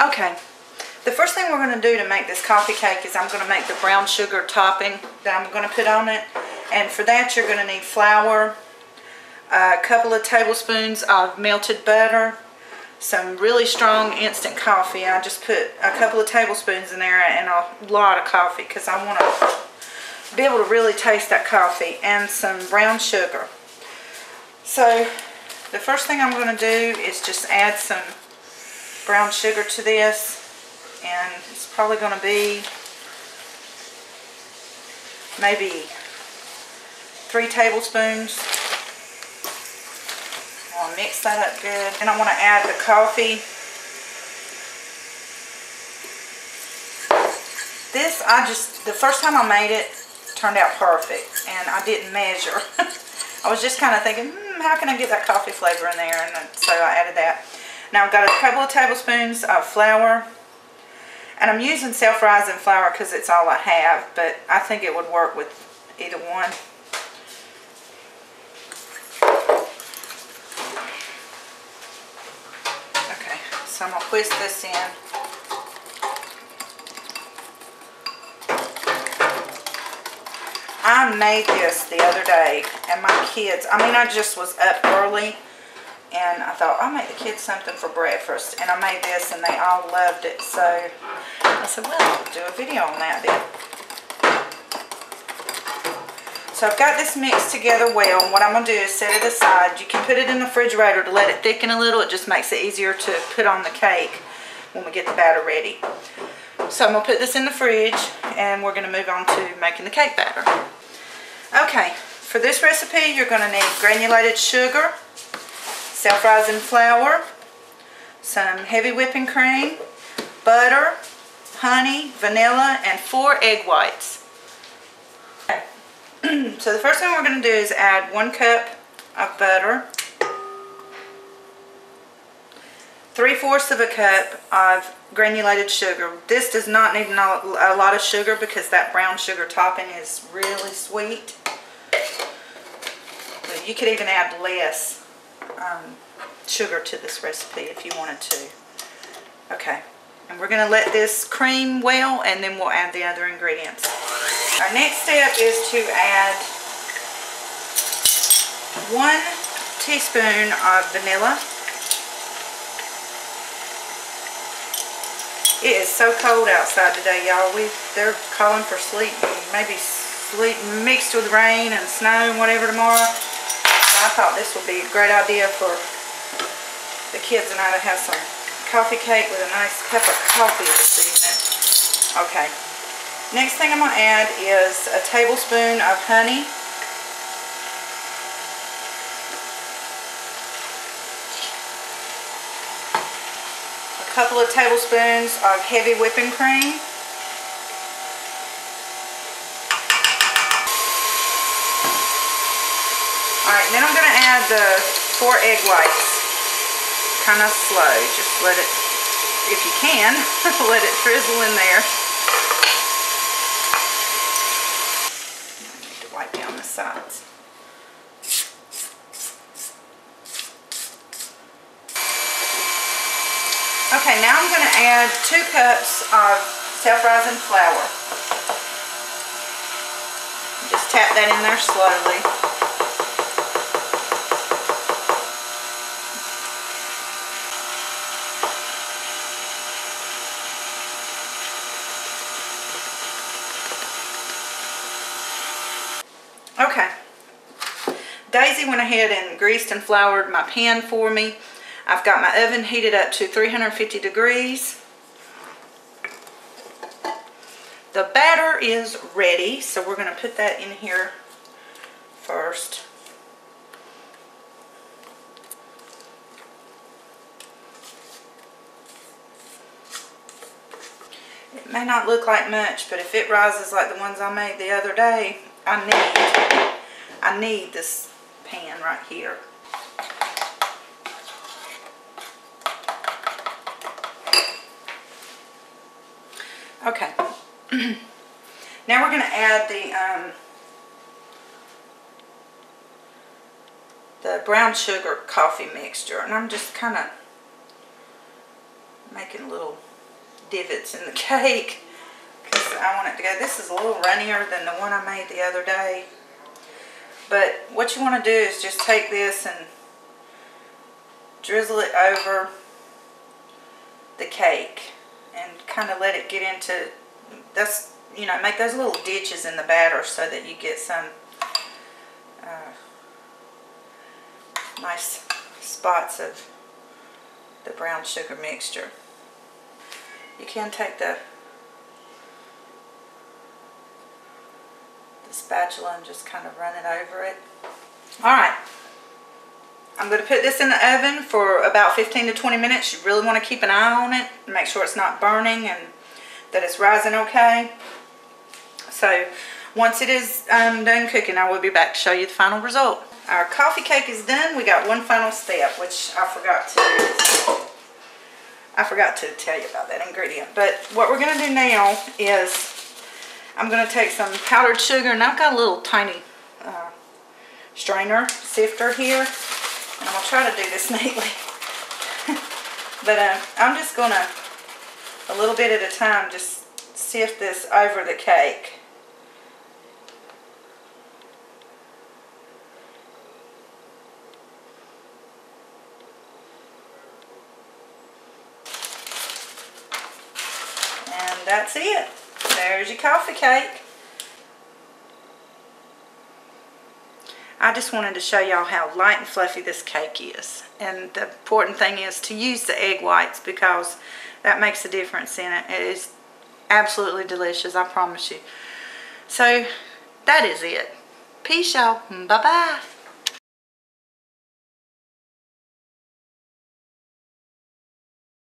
Okay, the first thing we're going to do to make this coffee cake is I'm going to make the brown sugar topping that I'm going to put on it. And for that you're going to need flour, a couple of tablespoons of melted butter, some really strong instant coffee. I just put a couple of tablespoons in there and a lot of coffee because I want to be able to really taste that coffee, and some brown sugar. So the first thing I'm going to do is just add some brown sugar to this, and it's probably going to be maybe 3 tablespoons. I'll mix that up good. And I want to add the coffee. This, the first time I made it, turned out perfect, and I didn't measure. I was just kind of thinking, how can I get that coffee flavor in there? And so I added that. Now I've got a couple of tablespoons of flour, and I'm using self-rising flour because it's all I have, but I think it would work with either one. Okay, so I'm going to whisk this in. I made this the other day, and my kids, I just was up early, and I thought, I'll make the kids something for breakfast. And I made this, and they all loved it. So I said, well, I'll do a video on that then. So I've got this mixed together well, and what I'm going to do is set it aside. You can put it in the refrigerator to let it thicken a little. It just makes it easier to put on the cake when we get the batter ready. So I'm going to put this in the fridge, and we're going to move on to making the cake batter. Okay, for this recipe you're going to need granulated sugar, self-rising flour, some heavy whipping cream, butter, honey, vanilla, and 4 egg whites. Okay. So the first thing we're going to do is add 1 cup of butter, 3/4 of a cup of granulated sugar. This does not need a lot of sugar because that brown sugar topping is really sweet. But you could even add less sugar to this recipe if you wanted to. Okay, and we're going to let this cream well, and then we'll add the other ingredients. Our next step is to add 1 teaspoon of vanilla. It is so cold outside today, y'all. They're calling for sleet, maybe sleet mixed with rain and snow and whatever tomorrow. So I thought this would be a great idea for the kids and I to have some coffee cake with a nice cup of coffee this evening. Okay. Next thing I'm going to add is a tablespoon of honey. Couple of tablespoons of heavy whipping cream, alright, then I'm going to add the 4 egg whites, kind of slow, just let it, if you can, let it drizzle in there. I need to wipe down the sides. Okay, now I'm going to add 2 cups of self-rising flour. Just tap that in there slowly. Okay. Daisy went ahead and greased and floured my pan for me. I've got my oven heated up to 350 degrees. The batter is ready, so we're going to put that in here first. It may not look like much, but if it rises like the ones I made the other day, I need this pan right here. Okay, now we're going to add the brown sugar coffee mixture, and I'm just kind of making little divots in the cake because I want it to go. This is a little runnier than the one I made the other day. But what you want to do is just take this and drizzle it over the cake and kind of let it get into, that's, you know, make those little ditches in the batter so that you get some nice spots of the brown sugar mixture. You can take the spatula and just kind of run it over it. Alright, I'm going to put this in the oven for about 15 to 20 minutes. You really want to keep an eye on it and make sure it's not burning and that it's rising okay. So once it is done cooking, I will be back to show you the final result. Our coffee cake is done. We got one final step, which I forgot to tell you about that ingredient. But what we're going to do now is I'm going to take some powdered sugar, and I've got a little tiny strainer sifter here, and I'm going to try to do this neatly. But I'm just going to, a little bit at a time, just sift this over the cake. And that's it. There's your coffee cake. I just wanted to show y'all how light and fluffy this cake is. And the important thing is to use the egg whites because that makes a difference in it. It is absolutely delicious, I promise you. So that is it. Peace, y'all. Bye-bye.